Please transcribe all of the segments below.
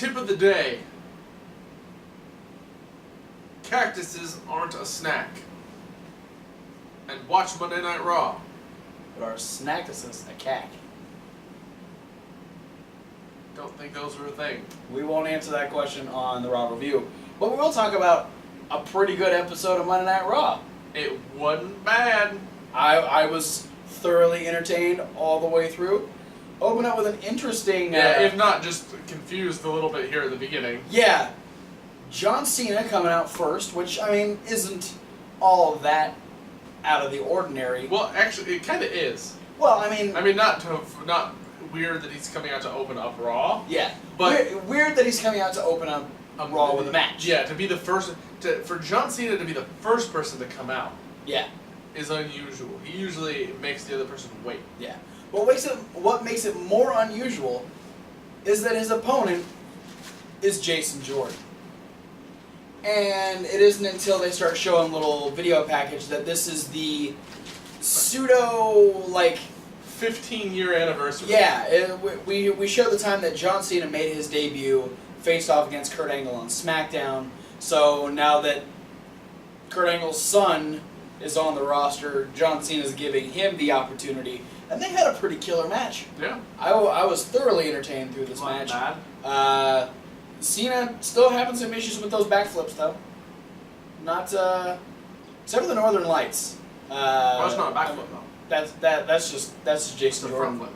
Tip of the day. Cactuses aren't a snack. And watch Monday Night Raw. But our snackuses a cack. Don't think those were a thing. We won't answer that question on the Raw Review. But we will talk about a pretty good episode of Monday Night Raw. It wasn't bad. I was thoroughly entertained all the way through. Open up with an interesting... Yeah, if not, just confused a little bit here at the beginning. Yeah. John Cena coming out first, which, I mean, isn't all that out of the ordinary. Well, actually, it kind of is. Well, I mean... not weird that he's coming out to open up Raw. Yeah. But weird that he's coming out to open up a Raw with a match. Yeah, to be the first... for John Cena to be the first person to come out. Yeah. Is unusual. He usually makes the other person wait. Yeah. What makes it more unusual is that his opponent is Jason Jordan. And it isn't until they start showing little video package that this is the pseudo, 15-year anniversary. Yeah, we show the time that John Cena made his debut, faced off against Kurt Angle on SmackDown. So now that Kurt Angle's son is on the roster, John Cena is giving him the opportunity. And they had a pretty killer match. Yeah. I was thoroughly entertained through this match. Not bad. Cena still having some issues with those backflips, though. Not, except for the Northern Lights. That's not a backflip, though. That's just Jason Jordan. Front flip.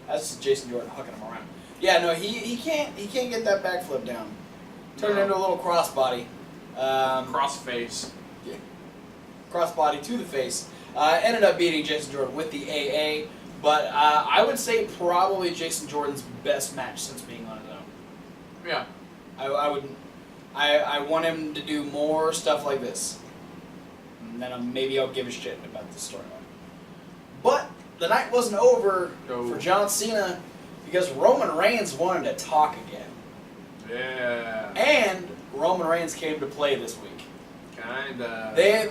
That's just Jason Jordan hucking him around. Yeah, no, he can't get that backflip down. Turn it into a little crossbody. Crossface. Yeah. Crossbody to the face. Ended up beating Jason Jordan with the AA, but I would say probably Jason Jordan's best match since being on his own. Yeah. I want him to do more stuff like this. And then maybe I'll give a shit about the storyline. But the night wasn't over for John Cena because Roman Reigns wanted to talk again. Yeah. And Roman Reigns came to play this week. Kinda. They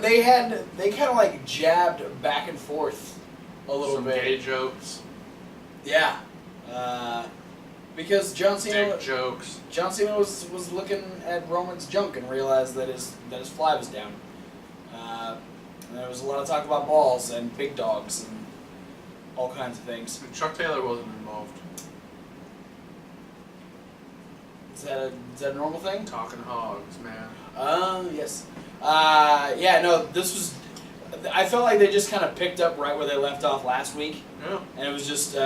kind of jabbed back and forth a little Some bit. gay jokes. Yeah. Because John Cena Dick jokes. John Cena was looking at Roman's junk and realized that his fly was down. And there was a lot of talk about balls and big dogs and all kinds of things. And Chuck Taylor wasn't involved. Is that a normal thing? Talking hogs, man. Yes. Yeah, no, this was... I felt like they just kind of picked up right where they left off last week. Yeah. And it was just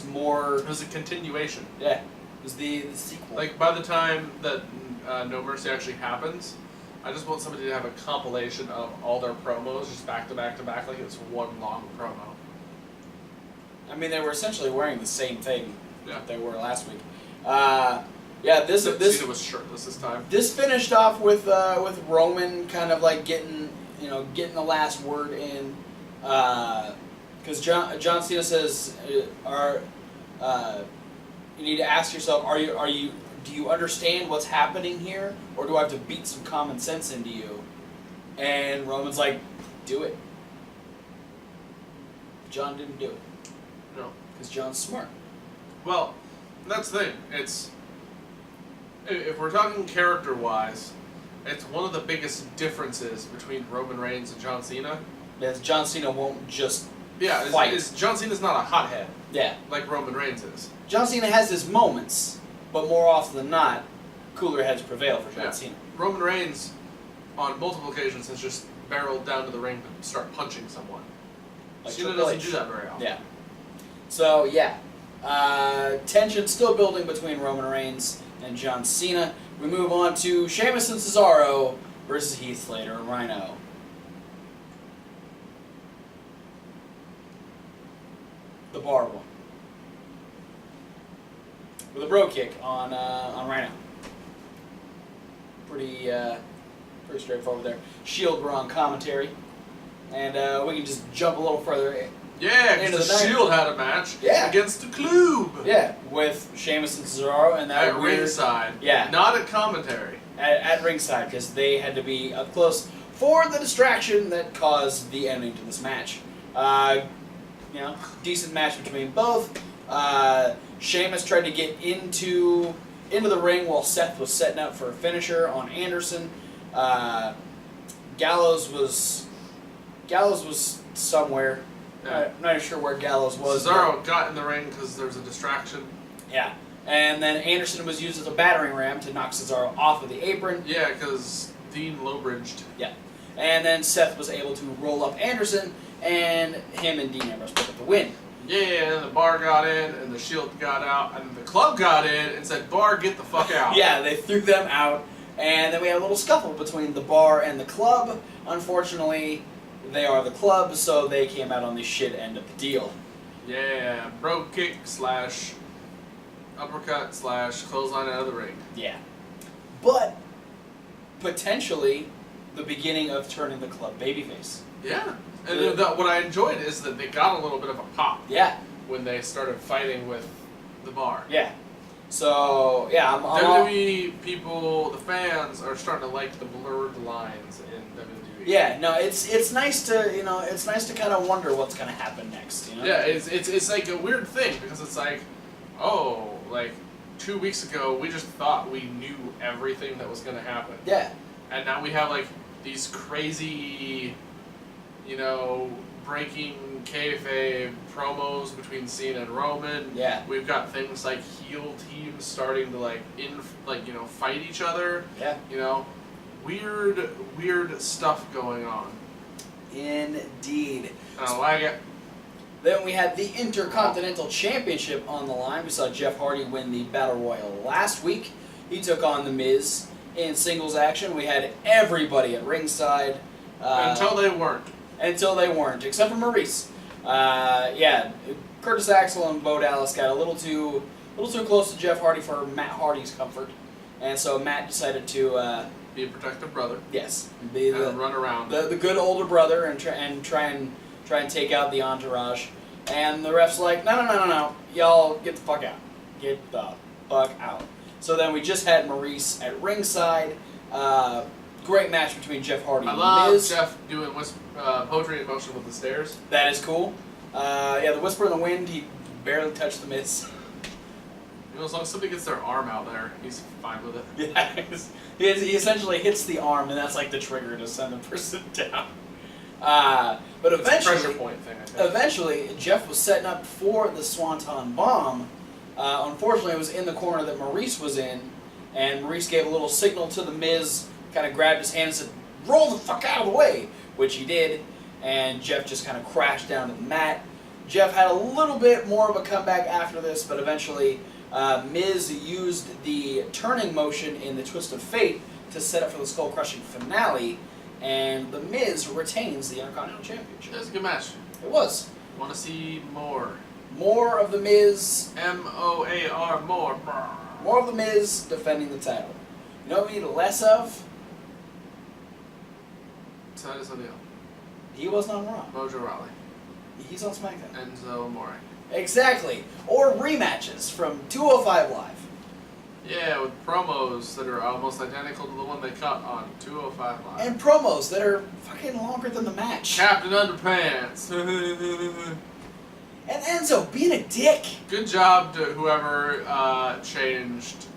more... It was a continuation. Yeah. It was the sequel. By the time that No Mercy actually happens, I just want somebody to have a compilation of all their promos just back to back to back like it's one long promo. I mean, they were essentially wearing the same thing that they were last week. This Cena was shirtless this time. This finished off with Roman kind of getting the last word in, because John Cena says, you need to ask yourself, do you understand what's happening here, or do I have to beat some common sense into you? And Roman's like, do it. John didn't do it. No. Because John's smart. Well, that's the thing. If we're talking character-wise, it's one of the biggest differences between Roman Reigns and John Cena. Because John Cena won't just fight. John Cena's not a hothead. Yeah. Like Roman Reigns is. John Cena has his moments, but more often than not, cooler heads prevail for John Cena. Roman Reigns, on multiple occasions, has just barreled down to the ring to start punching someone. Cena doesn't do that very often. Yeah. So, yeah. Tension still building between Roman Reigns and John Cena. We move on to Sheamus and Cesaro versus Heath Slater and Rhino. The bar one. With a bro kick on Rhino. Pretty straightforward there. Shield were on commentary. And we can just jump a little further. Yeah, because the Shield had a match against the Club. Yeah, with Sheamus and Cesaro and that at ringside. Yeah, not at commentary. At ringside, because they had to be up close for the distraction that caused the ending to this match. Decent match between both. Sheamus tried to get into into the ring while Seth was setting up for a finisher on Anderson. Gallows was somewhere. Yeah. Not even sure where Gallows was. Cesaro got in the ring because there was a distraction. Yeah. And then Anderson was used as a battering ram to knock Cesaro off of the apron. Yeah, because Dean low-bridged. Yeah. And then Seth was able to roll up Anderson, and him and Dean Ambrose picked up the win. Yeah, and the Bar got in, and the Shield got out, and the Club got in and said, Bar, get the fuck out. Yeah, they threw them out, and then we had a little scuffle between the Bar and the Club. Unfortunately, they are the Club, so they came out on the shit end of the deal. Yeah, brogue kick / uppercut / clothesline out of the ring. Yeah. But, potentially, the beginning of turning the Club babyface. Yeah. And what I enjoyed is that they got a little bit of a pop. Yeah. When they started fighting with the Bar. Yeah. So, yeah, I'm WWE people, the fans, are starting to like the blurred lines in WWE. Yeah, no, it's nice to, it's nice to kind of wonder what's going to happen next, Yeah, it's like a weird thing, because it's like, oh, like 2 weeks ago, we just thought we knew everything that was going to happen. Yeah. And now we have, like, these crazy, breaking kayfabe promos between Cena and Roman. Yeah. We've got things like heel teams starting to, fight each other. Yeah. Weird stuff going on. Indeed. I don't like it. Then we had the Intercontinental Championship on the line. We saw Jeff Hardy win the Battle Royal last week. He took on The Miz in singles action. We had everybody at ringside. Until they weren't. Until they weren't, except for Maurice. Yeah, Curtis Axel and Bo Dallas got a little too close to Jeff Hardy for Matt Hardy's comfort, and so Matt decided to be a protective brother. Yes, be and run around. The good older brother and try and take out the entourage. And the ref's like, no, y'all get the fuck out, get the fuck out. So then we just had Maurice at ringside. Great match between Jeff Hardy and I Miz. love Jeff doing poetry in motion with the stairs. That is cool. Yeah, the Whisper in the Wind, he barely touched the Miz. As long as somebody gets their arm out there, he's fine with it. Yeah, he essentially hits the arm, and that's like the trigger to send the person down. But eventually, it's a pressure point thing, I think. Eventually, Jeff was setting up for the Swanton Bomb. Unfortunately, it was in the corner that Maurice was in, and Maurice gave a little signal to the Miz, kind of grabbed his hand and said, "Roll the fuck out of the way," which he did, and Jeff just kind of crashed down to the mat. Jeff had a little bit more of a comeback after this, but eventually Miz used the turning motion in the Twist of Fate to set up for the Skull Crushing finale, and the Miz retains the Intercontinental Championship. It was a good match. It was. Want to see more? More of the Miz. MOAR, more. More of the Miz defending the title. You know what we need less of? Titus O'Neil. He wasn't on Raw. Mojo Rawley. He's on SmackDown. Enzo Amore. Exactly. Or rematches from 205 Live. Yeah, with promos that are almost identical to the one they cut on 205 Live. And promos that are fucking longer than the match. Captain Underpants. And Enzo being a dick. Good job to whoever changed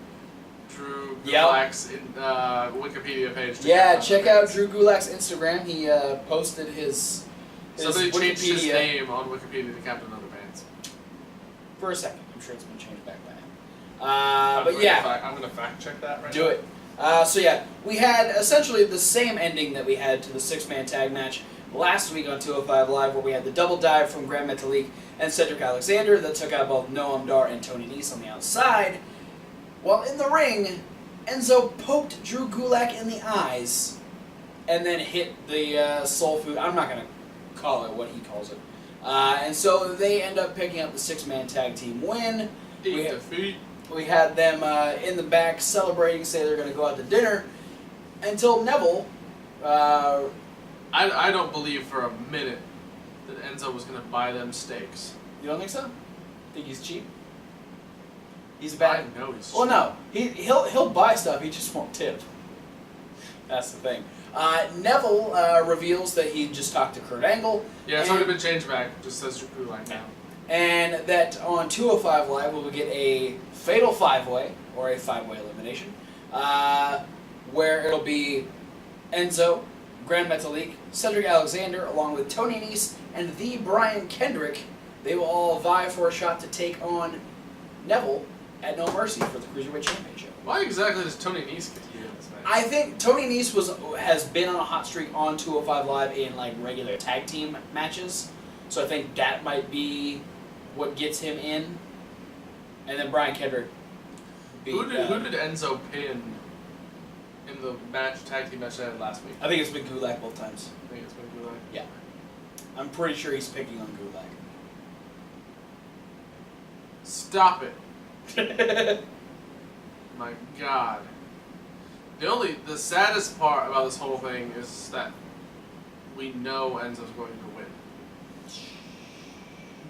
Drew Gulak's Wikipedia page. Yeah, check out Drew Gulak's Instagram. He posted his Somebody Wikipedia. changed his name on Wikipedia to Captain Underpants. For a second. I'm sure it's been changed back by now. But yeah. I'm going to fact check that right now. Do it. So yeah, we had essentially the same ending that we had to the six-man tag match last week on 205 Live, where we had the double dive from Grand Metalik and Cedric Alexander that took out both Noam Dar and Tony Nese on the outside. While in the ring, Enzo poked Drew Gulak in the eyes and then hit the soul food. I'm not going to call it what he calls it. And so they end up picking up the six-man tag team win. We had them in the back celebrating, say they're going to go out to dinner, until Neville... I don't believe for a minute that Enzo was going to buy them steaks. You don't think so? Think he's cheap? He's a bad... I know he's cheap. Well, no. He'll buy stuff, he just won't tip. That's the thing. Neville reveals that he just talked to Kurt Angle. Yeah, it's already been changed back. It just says Drew Gulak now. And that on 205 Live we will get a fatal 5-way, or a 5-way elimination, where it'll be Enzo, Grand Metalik, Cedric Alexander, along with Tony Nese and the Brian Kendrick. They will all vie for a shot to take on Neville at No Mercy for the Cruiserweight Championship. Why exactly does Tony Nese get to be in this match? I think Tony Nese has been on a hot streak on 205 Live in like regular tag team matches, so I think that might be what gets him in. And then Brian Kendrick. Who did Enzo pin in the tag team match they had last week? I think it's been Gulak both times. I think it's been Gulak. Yeah. I'm pretty sure he's picking on Gulak. Stop it. My God. The saddest part about this whole thing is that we know Enzo's going to win.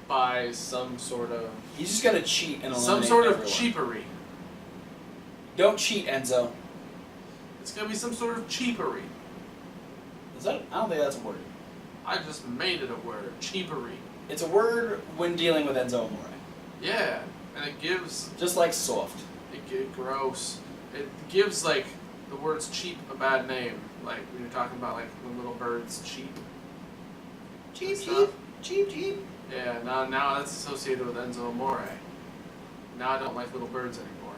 By some sort of... He's just gonna cheat and eliminate some sort of everyone. cheapery. Don't cheat, Enzo. It's gonna be some sort of cheapery. Is that? I don't think that's a word. I just made it a word. Cheapery. It's a word when dealing with Enzo Amore. Yeah, and it gives... Just like soft. Gross. It gives, like, the words cheap a bad name. Like, when you're talking about, like, when little birds cheep. Cheap, Stuff. cheap, cheap, cheap. Yeah, now that's associated with Enzo Amore. Now I don't like little birds anymore.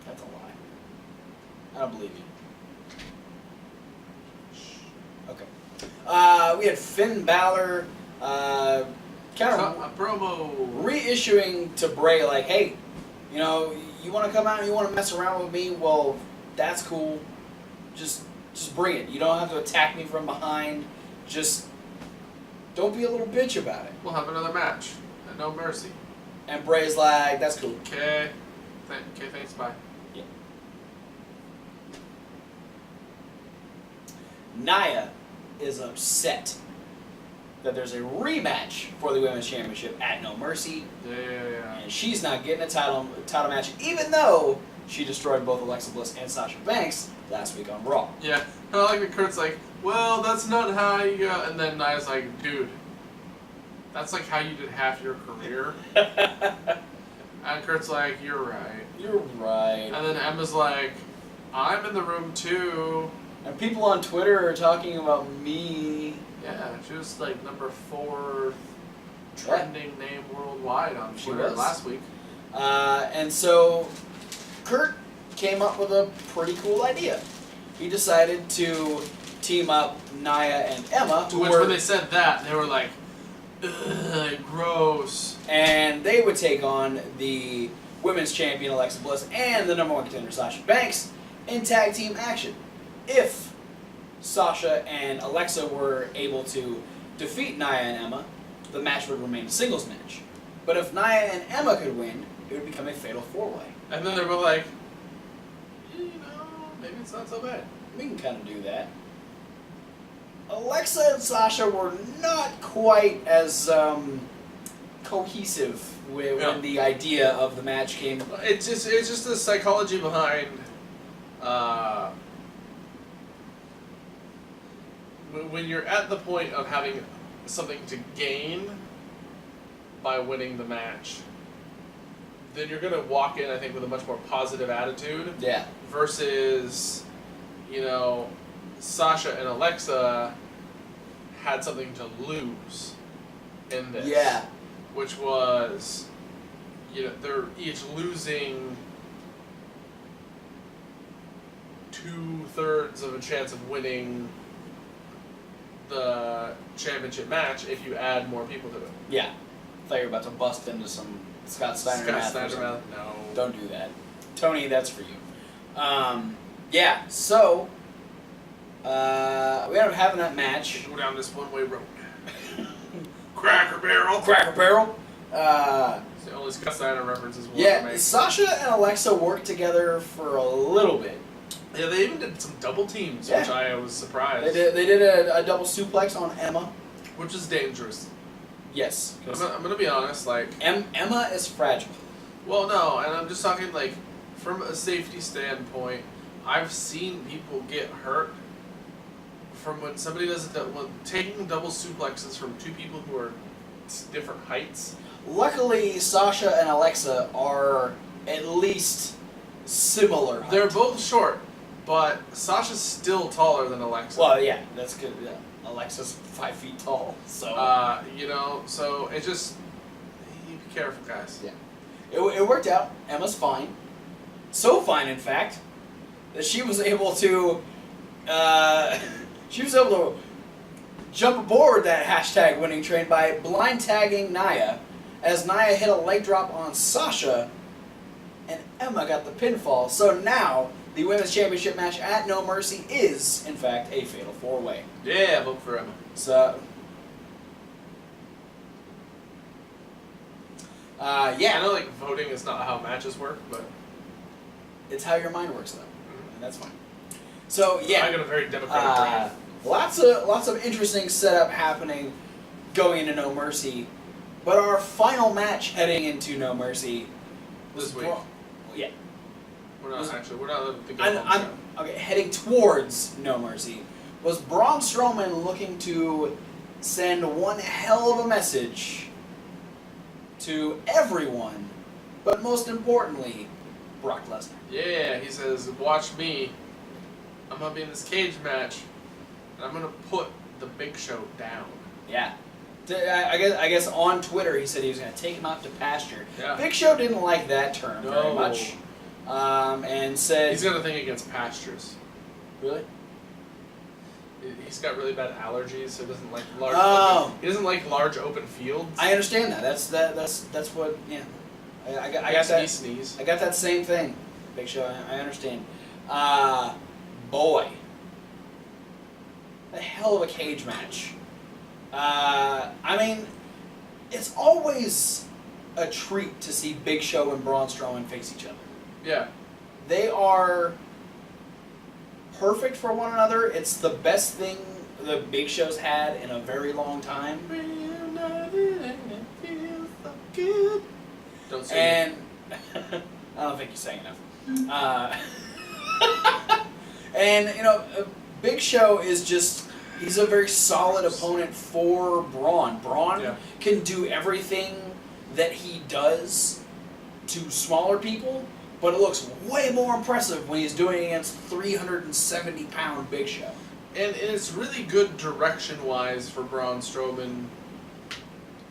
That's a lie. I don't believe you. Okay. We had Finn Balor kind of A promo. reissuing to Bray like, hey, you know, you want to come out and you want to mess around with me? Well, that's cool. Just bring it. You don't have to attack me from behind. Just don't be a little bitch about it. We'll have another match at No Mercy. And Bray's like, that's cool. Okay. Okay, thanks, bye. Yeah. Nia is upset that there's a rematch for the Women's Championship at No Mercy, Yeah. and she's not getting a title match, even though she destroyed both Alexa Bliss and Sasha Banks last week on Raw. Yeah. I like that Kurt's like, well, that's not how you go. And then Nia's like, dude, that's like how you did half your career. And Kurt's like, you're right. You're right. And then Emma's like, I'm in the room too. And people on Twitter are talking about me. Yeah, she was like number 4 trending name worldwide on She Twitter was. last week. And so Kurt came up with a pretty cool idea. He decided to team up Nia and Emma, who Which, were, when they said that, they were like, ugh, gross. and they would take on the women's champion Alexa Bliss and the number 1 contender Sasha Banks in tag team action. If Sasha and Alexa were able to defeat Nia and Emma, the match would remain a singles match. But if Nia and Emma could win, it would become a fatal 4-way. And then they were like, you know, maybe it's not so bad. We can kind of do that. Alexa and Sasha were not quite as cohesive when the idea of the match came. It's just the psychology behind when you're at the point of having something to gain by winning the match, then you're going to walk in, I think, with a much more positive attitude. Yeah. Versus, you know, Sasha and Alexa had something to lose in this. Yeah. Which was, you know, they're each losing 2/3 of a chance of winning the championship match if you add more people to it. Yeah. I thought you were about to bust into some Scott Steiner math. or something. No. Don't do that. Tony, that's for you. Yeah, so we ended up having that match. Go down this one-way road. Cracker Barrel. Cracker Barrel. It's the only Scott Steiner references we'll Yeah, make. Sasha and Alexa worked together for a little bit. Yeah, they even did some double teams, Yeah. which I was surprised. They did a double suplex on Emma. Which is dangerous. Yes. I'm gonna be honest, like... Emma is fragile. Well, no, and I'm just talking, like, from a safety standpoint, I've seen people get hurt from when somebody does taking double suplexes from two people who are different heights. Luckily, Sasha and Alexa are at least similar height. They're both short, but Sasha's still taller than Alexa. Well, yeah, that's good. Yeah. Alexa's 5 feet tall, so... so it just... You be careful, guys. Yeah. It worked out. Emma's fine. So fine, in fact, that she was able to... jump aboard that hashtag winning train by blind tagging Nia, as Nia hit a leg drop on Sasha, and Emma got the pinfall. So now, the Women's Championship match at No Mercy is, in fact, a Fatal 4-Way. Yeah, vote for Emma. So... yeah. I know, like, voting is not how matches work, but... It's how your mind works, though. And that's fine. So, yeah. I got a very democratic brain. Lots of interesting setup happening going into No Mercy, but our final match heading into No Mercy was This week. Yeah, We're not the okay. Heading towards No Mercy was Braun Strowman looking to send one hell of a message to everyone, but most importantly, Brock Lesnar. Yeah, he says, "Watch me. I'm gonna be in this cage match." I'm gonna put the Big Show down. Yeah. I guess on Twitter he said he was gonna take him out to pasture. Yeah. Big Show didn't like that term very much, and said he's got a thing against pastures. Really? He's got really bad allergies, so he doesn't like large. He doesn't like large open fields. I understand that. That's what. Yeah. I got that. Sneeze. I got that same thing, Big Show. I understand. Boy. A hell of a cage match. I mean, it's always a treat to see Big Show and Braun Strowman face each other. Yeah. They are perfect for one another. It's the best thing the Big Show's had in a very long time. Don't sing. And I don't think you sang enough. And, you know, Big Show is just, he's a very solid opponent for Braun. Braun can do everything that he does to smaller people, but it looks way more impressive when he's doing it against 370-pound Big Show. And it's really good direction-wise for Braun Strowman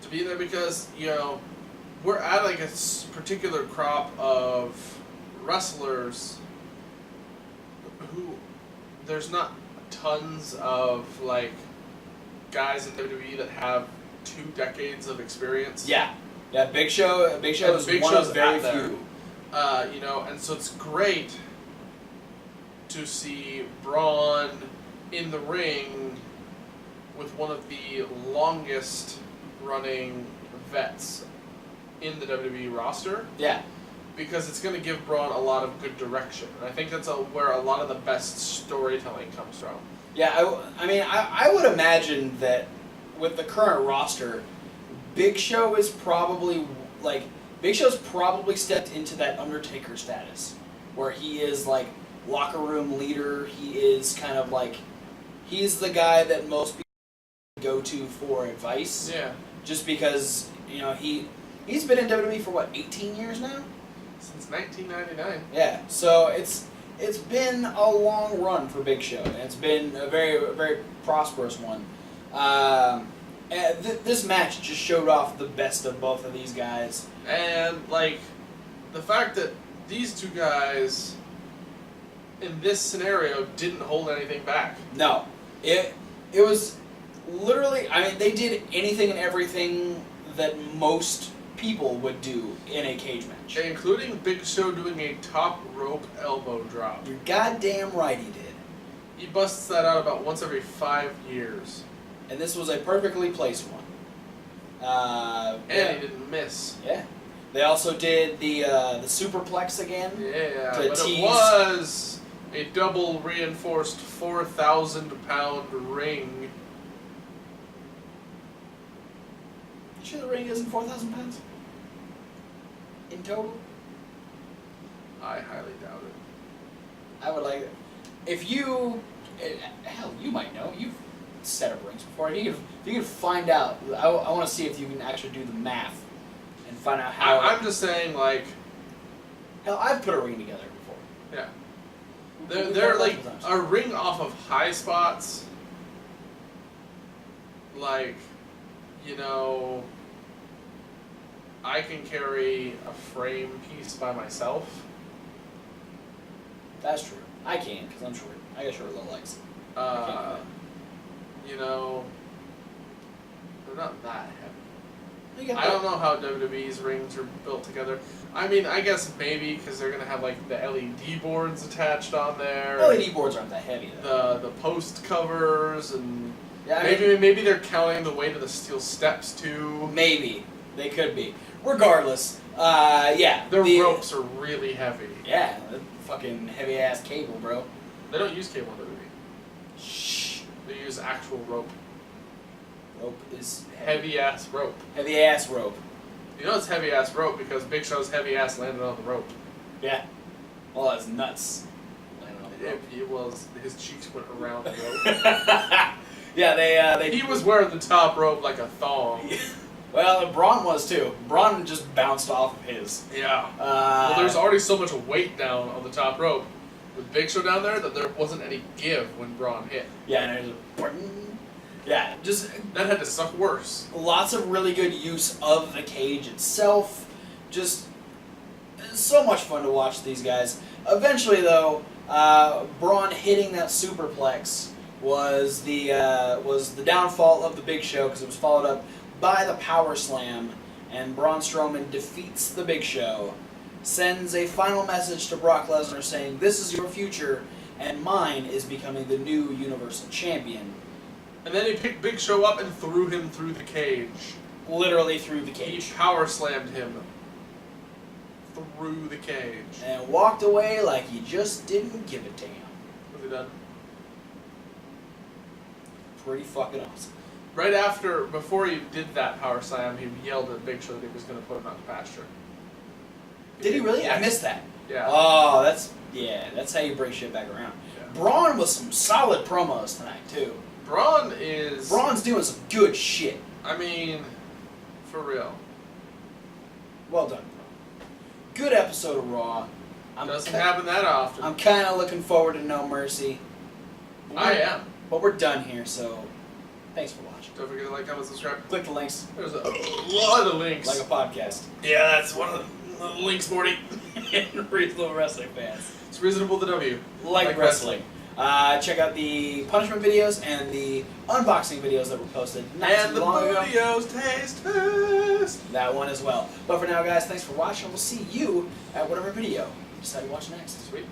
to be there because, you know, we're at like a particular crop of wrestlers who there's not tons of like guys in WWE that have 2 decades of experience. Yeah, Big Show is one of very few. You know, and so it's great to see Braun in the ring with one of the longest running vets in the WWE roster. Yeah. Because it's going to give Braun a lot of good direction. And I think that's where a lot of the best storytelling comes from. Yeah, I would imagine that with the current roster, Big Show is probably, Big Show's probably stepped into that Undertaker status, where he is, like, locker room leader. He is kind of like, he's the guy that most people go to for advice. Yeah. Just because, you know, he's been in WWE for, what, 18 years now? Since 1999. Yeah, so it's been a long run for Big Show, and it's been a very, very prosperous one. And this match just showed off the best of both of these guys. And, like, the fact that these two guys, in this scenario, didn't hold anything back. No. It was literally, I mean, they did anything and everything that most people would do in a cage match. Including Big Show doing a top rope elbow drop. You're goddamn right he did. He busts that out about once every 5 years. And this was a perfectly placed one. And he didn't miss. Yeah. They also did the superplex again. Yeah, but tease. it was a double reinforced 4,000-pound ring. You sure the ring isn't 4,000 pounds? In total? I highly doubt it. I would like it. If you hell, you might know. You've set up rings before. If you can find out, I want to see if you can actually do the math and find out how. I'm just saying, like. Hell, I've put a ring together before. Yeah. We've They're done like multiple times. a ring off of high spots. Like, you know, I can carry a frame piece by myself. That's true. I can, because I'm short. I got short little legs. You know, they're not that heavy. You got I don't know how WWE's rings are built together. I mean, I guess maybe because they're gonna have like the LED boards attached on there. LED boards aren't that heavy though. The post covers and Yeah, I mean, maybe they're counting the weight of the steel steps too. maybe they could be. Regardless, yeah. Their ropes are really heavy. Yeah, fucking heavy ass cable, bro. They don't use cable in WWE. Shh. They use actual rope. Rope is Heavy ass rope. heavy ass rope. You know it's heavy ass rope because Big Show's heavy ass landed on the rope. Yeah. Well, that's nuts. Landing on the rope. It was his cheeks went around the rope. Yeah, they. He was wearing the top rope like a thong. Well, Braun was too. Braun just bounced off of his. Yeah. Well, there's already so much weight down on the top rope with Big Show down there that there wasn't any give when Braun hit. Yeah, and there's a. Yeah, just That had to suck worse. lots of really good use of the cage itself. Just so much fun to watch these guys. Eventually, though, Braun hitting that superplex was the downfall of the Big Show because it was followed up by the Power Slam, and Braun Strowman defeats the Big Show, sends a final message to Brock Lesnar saying, "This is your future, and mine is becoming the new Universal Champion." And then he picked Big Show up and threw him through the cage. Literally through the He cage. power slammed him through the cage. And walked away like he just didn't give it to him. Was he done? Pretty fucking awesome. Right before he did that power slam, he yelled at Big Show that he was going to put him out to pasture. Did he really? Yeah. I missed that. Yeah. Oh, that's how you bring shit back around. Yeah. Braun was some solid promos tonight too. Braun's doing some good shit. I mean, for real. Well done, Braun. Good episode of Raw. Doesn't happen that often. I'm kind of looking forward to No Mercy. I am. But we're done here, so thanks for watching. Don't forget to like, comment, subscribe. Click the links There's a lot of links. like a podcast. Yeah, that's one of the links, Morty. Reasonable wrestling fans. It's reasonable to W. Like wrestling. Check out the punishment videos and the unboxing videos that were posted not And too the long ago. videos taste best. That one as well. But for now, guys, thanks for watching. We'll see you at whatever video you decide to watch next. Sweet.